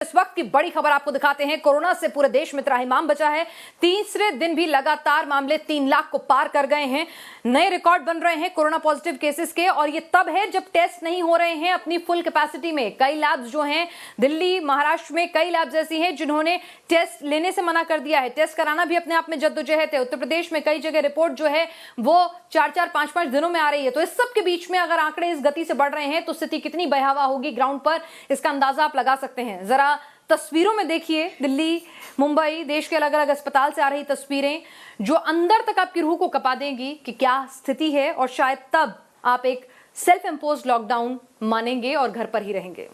इस वक्त की बड़ी खबर आपको दिखाते हैं। कोरोना से पूरे देश में त्राहिमाम बचा है। तीसरे दिन भी लगातार मामले 3 लाख को पार कर गए हैं। नए रिकॉर्ड बन रहे हैं कोरोना पॉजिटिव केसेस के, और ये तब है जब टेस्ट नहीं हो रहे हैं अपनी फुल कैपेसिटी में। कई लैब्स जो हैं दिल्ली, महाराष्ट्र में कई लैब्स ऐसी हैं जिन्होंने टेस्ट लेने से मना कर दिया है। टेस्ट कराना भी अपने आप में जद्दोजहद है। उत्तर प्रदेश में कई जगह रिपोर्ट जो है वो 4-4, 5-5 दिनों में आ रही है। तो इस सब के बीच में अगर आंकड़े इस गति से बढ़ रहे हैं तो स्थिति कितनी भयावह होगी ग्राउंड पर, इसका अंदाजा आप लगा सकते हैं। जरा तस्वीरों में देखिए, दिल्ली, मुंबई, देश के अलग अलग अस्पताल से आ रही तस्वीरें जो अंदर तक आपकी रूह को कपा देंगी कि क्या स्थिति है, और शायद तब आप एक सेल्फ इंपोज्ड लॉकडाउन मानेंगे और घर पर ही रहेंगे।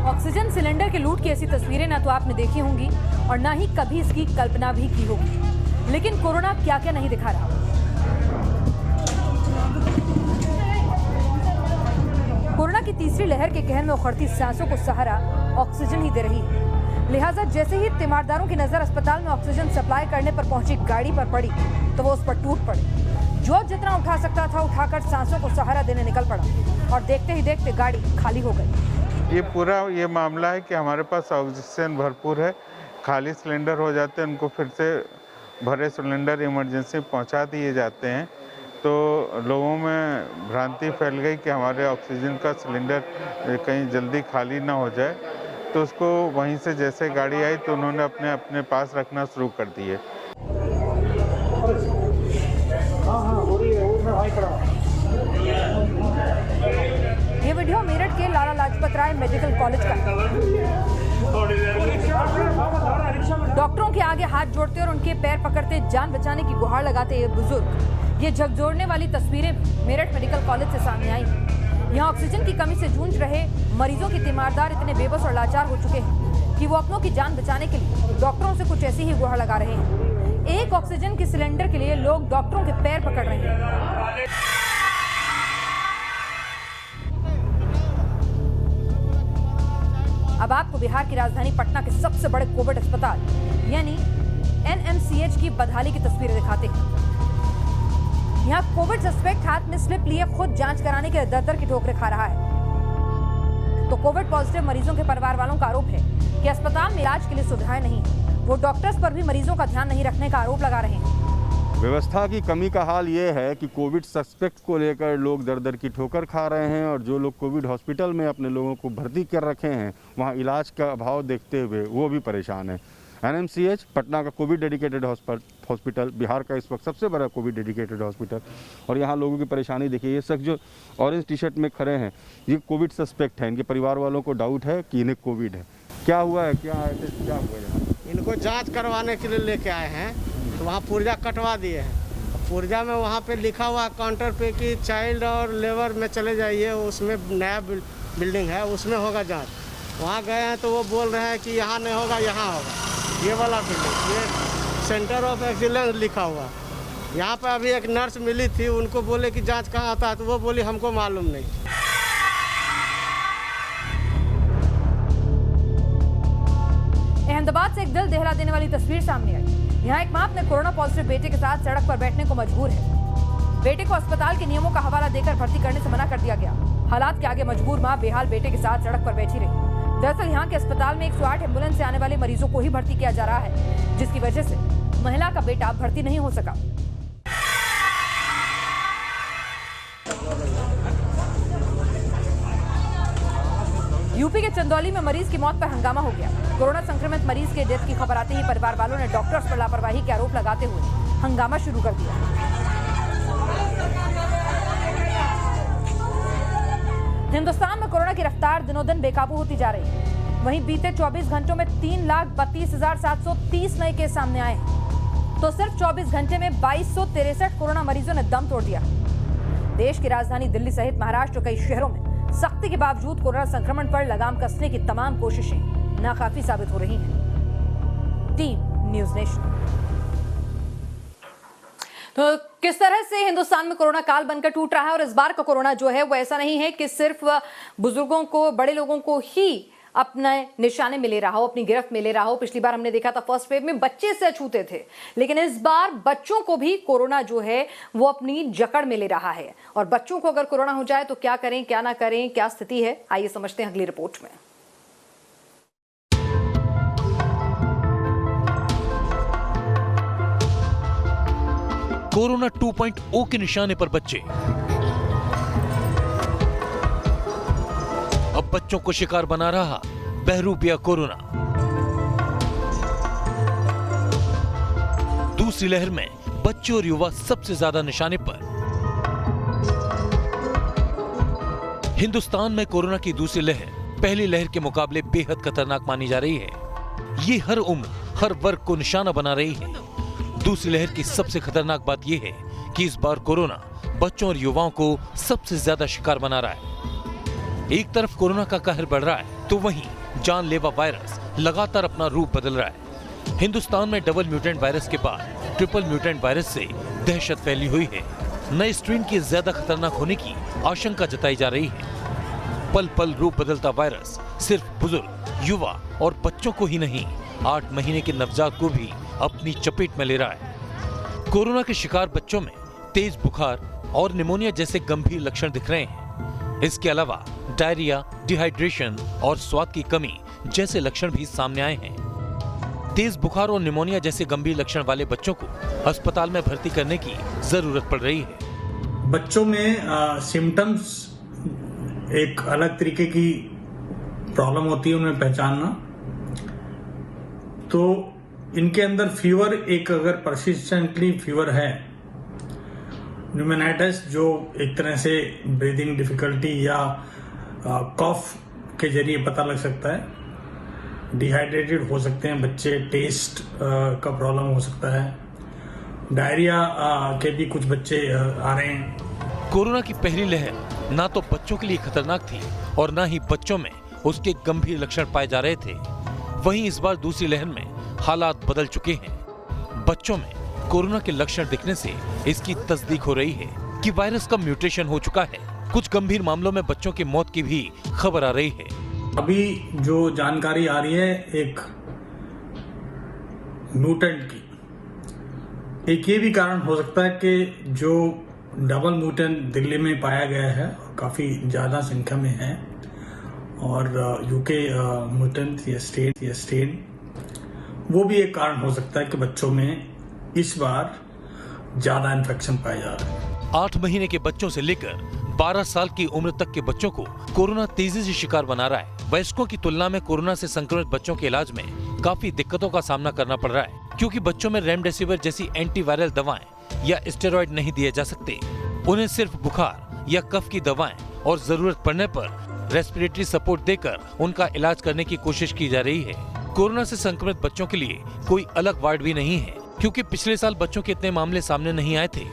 ऑक्सीजन सिलेंडर के लूट की ऐसी तस्वीरें ना तो आपने देखी होंगी और ना ही कभी इसकी कल्पना भी की होगी। लेकिन कोरोना क्या क्या नहीं दिखा रहा। कोरोना की तीसरी लहर के कहर में उखड़ती सांसों को सहारा ऑक्सीजन ही दे रही है। लिहाजा जैसे ही तीमारदारों की नजर अस्पताल में ऑक्सीजन सप्लाई करने पर पहुंची गाड़ी पर पड़ी तो वो उस पर टूट पड़े। जो जितना उठा सकता था उठाकर सांसों को सहारा देने निकल पड़ा और देखते ही देखते गाड़ी खाली हो गई। ये पूरा मामला है कि हमारे पास ऑक्सीजन भरपूर है, खाली सिलेंडर हो जाते हैं, उनको फिर से भरे सिलेंडर इमरजेंसी पहुंचा दिए जाते हैं। तो लोगों में भ्रांति फैल गई कि हमारे ऑक्सीजन का सिलेंडर कहीं जल्दी खाली ना हो जाए, तो उसको वहीं से जैसे गाड़ी आई तो उन्होंने अपने पास रखना शुरू कर दिए। ये वीडियो मेरठ के लाला लाजपत राय मेडिकल कॉलेज का है। डॉक्टरों के आगे हाथ जोड़ते और उनके पैर पकड़ते जान बचाने की गुहार लगाते ये बुजुर्ग, ये झकझोरने वाली तस्वीरें मेरठ मेडिकल कॉलेज से सामने आई। यहाँ ऑक्सीजन की कमी से जूझ रहे मरीजों के तीमारदार इतने बेबस और लाचार हो चुके हैं कि वो अपनों की जान बचाने के लिए डॉक्टरों से कुछ ऐसी ही गुहार लगा रहे हैं। एक ऑक्सीजन की सिलेंडर के लिए लोग डॉक्टरों के पैर पकड़ रहे हैं। अब आपको बिहार की राजधानी पटना के सबसे बड़े कोविड अस्पताल यानी एनएमसीएच की बदहाली की तस्वीरें दिखाते हैं। यहाँ कोविड सस्पेक्ट हाथ में स्लिप लिए खुद जांच कराने के दर की ठोकरें खा रहा है। तो कोविड पॉजिटिव मरीजों के परिवार वालों का आरोप है कि अस्पताल में इलाज के लिए सुविधाएं नहीं है। वो डॉक्टर्स पर भी मरीजों का ध्यान नहीं रखने का आरोप लगा रहे हैं। व्यवस्था की कमी का हाल ये है कि कोविड सस्पेक्ट को लेकर लोग दर दर की ठोकर खा रहे हैं, और जो लोग कोविड हॉस्पिटल में अपने लोगों को भर्ती कर रखे हैं वहाँ इलाज का अभाव देखते हुए वो भी परेशान है। एनएमसीएच पटना का कोविड डेडिकेटेड हॉस्पिटल, बिहार का इस वक्त सबसे बड़ा कोविड डेडिकेटेड हॉस्पिटल, और यहाँ लोगों की परेशानी देखिए। ये शख्स जो ऑरेंज टी शर्ट में खड़े हैं ये कोविड सस्पेक्ट है। इनके परिवार वालों को डाउट है कि इन्हें कोविड है। क्या हुआ है, क्या हुआ यहाँ? इनको जांच करवाने के लिए लेके आए हैं, तो वहाँ पुर्जा कटवा दिए हैं। पुर्जा में वहाँ पे लिखा हुआ काउंटर पे कि चाइल्ड और लेबर में चले जाइए, उसमें नया बिल्डिंग है उसमें होगा जांच। वहाँ गए हैं तो वो बोल रहे हैं कि यहाँ नहीं होगा, यहाँ होगा। ये वाला बिल्डिंग, ये सेंटर ऑफ एक्सीलेंस लिखा हुआ। यहाँ पे अभी एक नर्स मिली थी, उनको बोले कि जाँच कहाँ आता है, तो वो बोली हमको मालूम नहीं। अहमदाबाद से एक दिल दहला देने वाली तस्वीर सामने आई। यहाँ एक मां अपने कोरोना पॉजिटिव बेटे के साथ सड़क पर बैठने को मजबूर है। बेटे को अस्पताल के नियमों का हवाला देकर भर्ती करने से मना कर दिया गया। हालात के आगे मजबूर मां बेहाल बेटे के साथ सड़क पर बैठी रही। दरअसल यहाँ के अस्पताल में 108 एम्बुलेंस से आने वाले मरीजों को ही भर्ती किया जा रहा है, जिसकी वजह से महिला का बेटा भर्ती नहीं हो सका। यूपी के चंदौली में मरीज की मौत पर हंगामा हो गया। कोरोना संक्रमित मरीज के डेथ की खबर आते ही परिवार वालों ने डॉक्टर्स पर लापरवाही के आरोप लगाते हुए हंगामा शुरू कर दिया। हिंदुस्तान में कोरोना की रफ्तार दिनों दिन बेकाबू होती जा रही है। वहीं बीते 24 घंटों में 3,32,730 नए केस सामने आए हैं, तो सिर्फ 24 घंटे में 2263 कोरोना मरीजों ने दम तोड़ दिया। देश की राजधानी दिल्ली सहित महाराष्ट्र के कई शहरों में सख्ती के बावजूद कोरोना संक्रमण पर लगाम कसने की तमाम कोशिशें नाकाफी साबित हो रही हैं। Team news nation. तो किस तरह से हिंदुस्तान में कोरोना काल बनकर टूट रहा है, और इस बार का कोरोना जो है वो ऐसा नहीं है कि सिर्फ बुजुर्गों को, बड़े लोगों को ही अपने निशाने में ले रहा हो, अपनी गिरफ्त में ले रहा हो। पिछली बार हमने देखा था फर्स्ट वेव में बच्चे से अछूते थे, लेकिन इस बार बच्चों को भी कोरोना जो है वो अपनी जकड़ में ले रहा है। और बच्चों को अगर कोरोना हो जाए तो क्या करें, क्या ना करें, क्या स्थिति है, आइए समझते हैं अगली रिपोर्ट में। कोरोना 2.0 के निशाने पर बच्चे। अब बच्चों को शिकार बना रहा बहरूपिया कोरोना। दूसरी लहर में बच्चे और युवा सबसे ज्यादा निशाने पर। हिंदुस्तान में कोरोना की दूसरी लहर पहली लहर के मुकाबले बेहद खतरनाक मानी जा रही है। ये हर उम्र, हर वर्ग को निशाना बना रही है। दूसरी लहर की सबसे खतरनाक बात यह है कि इस बार कोरोना बच्चों और युवाओं को सबसे ज्यादा शिकार बना रहा है। एक तरफ कोरोना का कहर बढ़ रहा है तो वहीं जानलेवा वायरस लगातार अपना रूप बदल रहा है। हिंदुस्तान में डबल म्यूटेंट वायरस के बाद ट्रिपल म्यूटेंट वायरस से दहशत फैली हुई है। नए स्ट्रेन के ज्यादा खतरनाक होने की आशंका जताई जा रही है। पल पल रूप बदलता वायरस सिर्फ बुजुर्ग, युवा और बच्चों को ही नहीं, 8 महीने के नवजात को भी अपनी चपेट में ले रहा है। कोरोना के शिकार बच्चों में तेज बुखार और निमोनिया जैसे गंभीर लक्षण दिख रहे हैं। इसके अलावा डायरिया, डिहाइड्रेशन और स्वाद की कमी जैसे लक्षण भी सामने आए हैं। तेज बुखार और निमोनिया जैसे गंभीर लक्षण वाले बच्चों को अस्पताल में भर्ती करने की जरूरत पड़ रही है। बच्चों में सिम्टम्स एक अलग तरीके की प्रॉब्लम होती है उन्हें पहचानना। तो इनके अंदर फीवर, एक अगर परसिस्टेंटली फीवर है, न्यूमोनाइटिस जो एक तरह से ब्रीदिंग डिफिकल्टी या कॉफ के जरिए पता लग सकता है। डिहाइड्रेटेड हो सकते हैं बच्चे, टेस्ट का प्रॉब्लम हो सकता है, डायरिया के भी कुछ बच्चे आ रहे हैं। कोरोना की पहली लहर ना तो बच्चों के लिए खतरनाक थी और ना ही बच्चों में उसके गंभीर लक्षण पाए जा रहे थे। वहीं इस बार दूसरी लहर में हालात बदल चुके हैं। बच्चों में कोरोना के लक्षण दिखने से इसकी तस्दीक हो रही है कि वायरस का म्यूटेशन हो चुका है। कुछ गंभीर मामलों में बच्चों की मौत की भी खबर आ रही है। अभी जो जानकारी आ रही है एक म्यूटेंट की, एक ये भी कारण हो सकता है कि जो डबल म्यूटेंट दिल्ली में पाया गया है, काफी ज्यादा संख्या में है, और यूके म्यूटेंट या स्ट्रेन, वो भी एक कारण हो सकता है कि बच्चों में इस बार ज्यादा इन्फेक्शन पाए जा रहे हैं। 8 महीने के बच्चों से लेकर 12 साल की उम्र तक के बच्चों को कोरोना तेजी से शिकार बना रहा है। वयस्कों की तुलना में कोरोना से संक्रमित बच्चों के इलाज में काफी दिक्कतों का सामना करना पड़ रहा है, क्योंकि बच्चों में रेमडेसिविर जैसी एंटीवायरल दवाएं या स्टेरॉइड नहीं दिए जा सकते। उन्हें सिर्फ बुखार या कफ की दवाएं और जरूरत पड़ने पर रेस्पिरेटरी सपोर्ट देकर उनका इलाज करने की कोशिश की जा रही है। कोरोना से संक्रमित बच्चों के लिए कोई अलग वार्ड भी नहीं है, क्योंकि पिछले साल बच्चों के इतने मामले सामने नहीं आए थे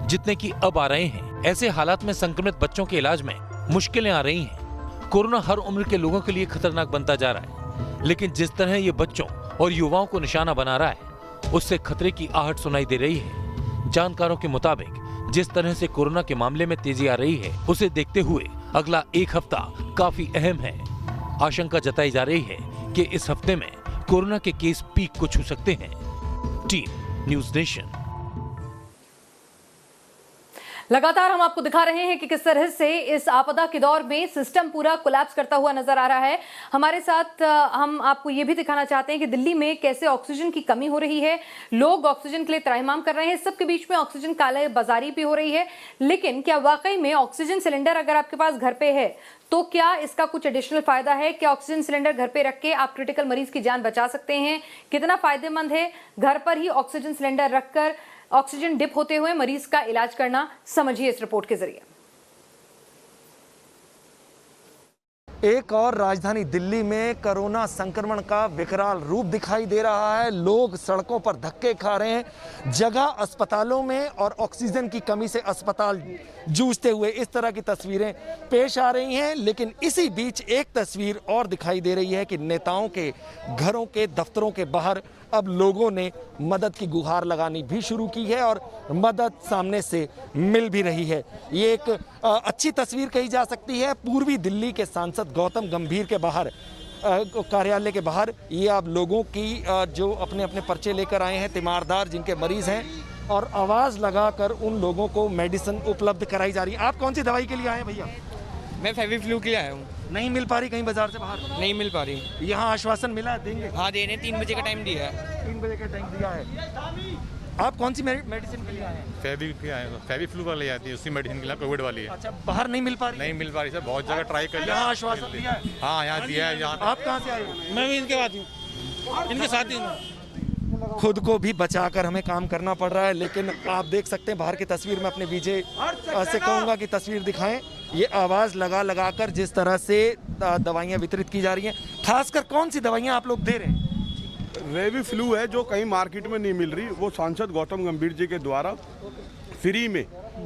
जितने की अब आ रहे हैं। ऐसे हालात में संक्रमित बच्चों के इलाज में मुश्किलें आ रही हैं। कोरोना हर उम्र के लोगों के लिए खतरनाक बनता जा रहा है, लेकिन जिस तरह ये बच्चों और युवाओं को निशाना बना रहा है, उससे खतरे की आहट सुनाई दे रही है। जानकारों के मुताबिक जिस तरह से कोरोना के मामले में तेजी आ रही है, उसे देखते हुए अगला एक हफ्ता काफी अहम है। आशंका जताई जा रही है कि इस हफ्ते में कोरोना के केस पीक को छू सकते हैं। Team news nation. लगातार हम आपको दिखा रहे हैं कि किस तरह से इस आपदा के दौर में सिस्टम पूरा कोलैप्स करता हुआ नजर आ रहा है। हमारे साथ हम आपको ये भी दिखाना चाहते हैं कि दिल्ली में कैसे ऑक्सीजन की कमी हो रही है, लोग ऑक्सीजन के लिए त्राहिमाम कर रहे हैं। सबके बीच में ऑक्सीजन काले बाजारी भी हो रही है। लेकिन क्या वाकई में ऑक्सीजन सिलेंडर अगर आपके पास घर पे है तो क्या इसका कुछ एडिशनल फायदा है? क्या ऑक्सीजन सिलेंडर घर पे रख के आप क्रिटिकल मरीज की जान बचा सकते हैं? कितना फायदेमंद है घर पर ही ऑक्सीजन सिलेंडर रखकर ऑक्सीजन डिप होते हुए मरीज का इलाज करना? समझिए इस रिपोर्ट के जरिए। एक और राजधानी दिल्ली में कोरोना संक्रमण का विकराल रूप दिखाई दे रहा है। लोग सड़कों पर धक्के खा रहे हैं। जगह अस्पतालों में और ऑक्सीजन की कमी से अस्पताल जूझते हुए इस तरह की तस्वीरें पेश आ रही हैं। लेकिन इसी बीच एक तस्वीर और दिखाई दे रही है कि नेताओं के घरों के, दफ्तरों के बाहर अब लोगों ने मदद की गुहार लगानी भी शुरू की है और मदद सामने से मिल भी रही है। ये एक अच्छी तस्वीर कही जा सकती है। पूर्वी दिल्ली के सांसद गौतम गंभीर के बाहर कार्यालय के बाहर। ये आप लोगों की जो अपने अपने पर्चे लेकर आए हैं, तीमारदार जिनके मरीज हैं, और आवाज़ लगाकर उन लोगों को मेडिसिन उपलब्ध कराई जा रही है। आप कौन सी दवाई के लिए आए हैं भैया? मैं फेविफ्लू के लिए आया हूँ। नहीं मिल पा रही कहीं बाजार से बाहर? नहीं मिल पा रही। यहाँ आश्वासन मिला है देंगे? हाँ देने 3 बजे का टाइम दिया है। 3 बजे का टाइम दिया है। आप कौन सी मेडिसिन के लिए आए हैं? फेविफ्लू वाली आती है, उसी मेडिसिन के लिए कोविड वाली है। अच्छा, बाहर नहीं मिल पा रही? नहीं मिल पा रही सर, बहुत जगह ट्राई कर लिया। यहाँ आश्वासन दिया है? हाँ यहाँ दिया है। यहाँ आप कहाँ से आए हो? मैं भी इनके साथ हूँ, इनके साथ ही हूँ। खुद को भी बचाकर हमें काम करना पड़ रहा है, लेकिन आप देख सकते हैं बाहर की तस्वीर में अपने विजय से कहूँगा कि तस्वीर दिखाएं। ये आवाज़ लगा कर जिस तरह से दवाइयाँ वितरित की जा रही हैं, खासकर कौन सी दवाइयाँ आप लोग दे रहे हैं? रेवीफ्लू है जो कहीं मार्केट में नहीं मिल रही, वो सांसद गौतम गंभीर जी के द्वारा फ्री में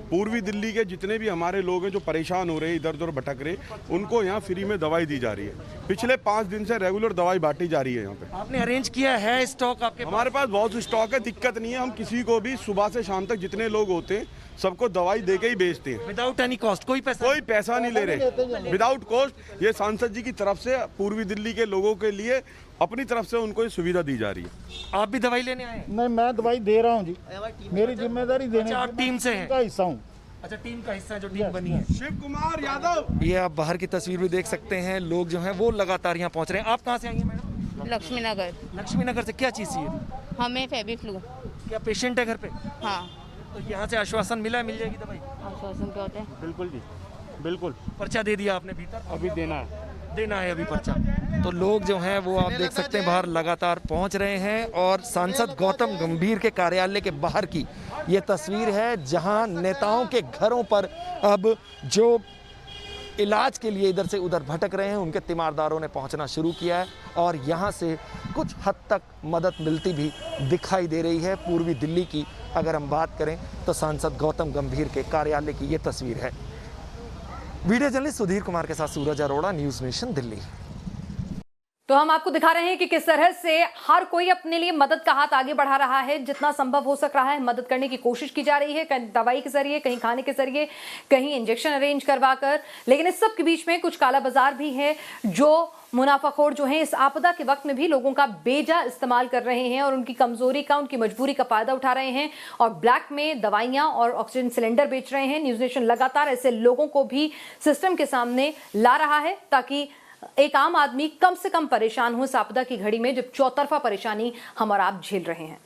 पूर्वी दिल्ली के जितने भी हमारे लोग हैं जो परेशान हो रहे हैं, इधर उधर भटक रहे, उनको यहाँ फ्री में दवाई दी जा रही है। पिछले 5 दिन से रेगुलर दवाई बांटी जा रही है यहाँ पे। आपने अरेंज किया है स्टॉक आपके? हमारे पास बहुत स्टॉक है, दिक्कत नहीं है। हम किसी को भी सुबह से शाम तक जितने लोग होते हैं सबको दवाई दे के ही बेचते हैं, विदाउट एनी कॉस्ट। कोई पैसा नहीं ले रहे, विदाउट कॉस्ट। ये सांसद जी की तरफ से पूर्वी दिल्ली के लोगों के लिए अपनी तरफ से उनको ये सुविधा दी जा रही है। आप भी दवाई लेने आए? नहीं, मैं दवाई दे रहा हूँ जी, मेरी जिम्मेदारी देने। अच्छा, आप टीम से हैं? का हिस्सा हूँ। अच्छा, टीम का हिस्सा जो टीम बनी है। शिव कुमार यादव। ये आप बाहर की तस्वीर भी देख सकते हैं, लोग जो हैं वो लगातार यहाँ पहुँच रहे हैं। आप कहाँ से आई हैं मैडम? लक्ष्मी नगर। लक्ष्मी नगर से। क्या चीज़ चाहिए? हमें फेविफ्लू। क्या पेशेंट है घर पे? हाँ। तो यहाँ से आश्वासन मिला, मिल जाएगी दवाई? आश्वासन क्या होता है? बिल्कुल जी, बिल्कुल। पर्चा दे दिया आपने भीतर? अभी देना है अभी पर्चा। तो लोग जो हैं वो आप देख सकते हैं बाहर लगातार पहुंच रहे हैं। और सांसद गौतम गंभीर के कार्यालय के बाहर की ये तस्वीर है, जहां नेताओं के घरों पर अब जो इलाज के लिए इधर से उधर भटक रहे हैं उनके तीमारदारों ने पहुंचना शुरू किया है, और यहां से कुछ हद तक मदद मिलती भी दिखाई दे रही है। पूर्वी दिल्ली की अगर हम बात करें तो सांसद गौतम गंभीर के कार्यालय की ये तस्वीर है। वीडियो जर्नलिस्ट सुधीर कुमार के साथ सूरज अरोड़ा, न्यूज़ नेशन, दिल्ली। तो हम आपको दिखा रहे हैं कि किस तरह से हर कोई अपने लिए मदद का हाथ आगे बढ़ा रहा है। जितना संभव हो सक रहा है मदद करने की कोशिश की जा रही है, कहीं दवाई के जरिए, कहीं खाने के जरिए, कहीं इंजेक्शन अरेंज करवाकर। लेकिन इस सब के बीच में कुछ काला बाजार भी है, जो मुनाफाखोर जो हैं इस आपदा के वक्त में भी लोगों का बेजा इस्तेमाल कर रहे हैं और उनकी कमजोरी का, उनकी मजबूरी का फायदा उठा रहे हैं और ब्लैक में दवाइयां और ऑक्सीजन सिलेंडर बेच रहे हैं। न्यूज़ नेशन लगातार ऐसे लोगों को भी सिस्टम के सामने ला रहा है, ताकि एक आम आदमी कम से कम परेशान हो इस आपदा की घड़ी में, जब चौतरफा परेशानी हम और आप झेल रहे हैं।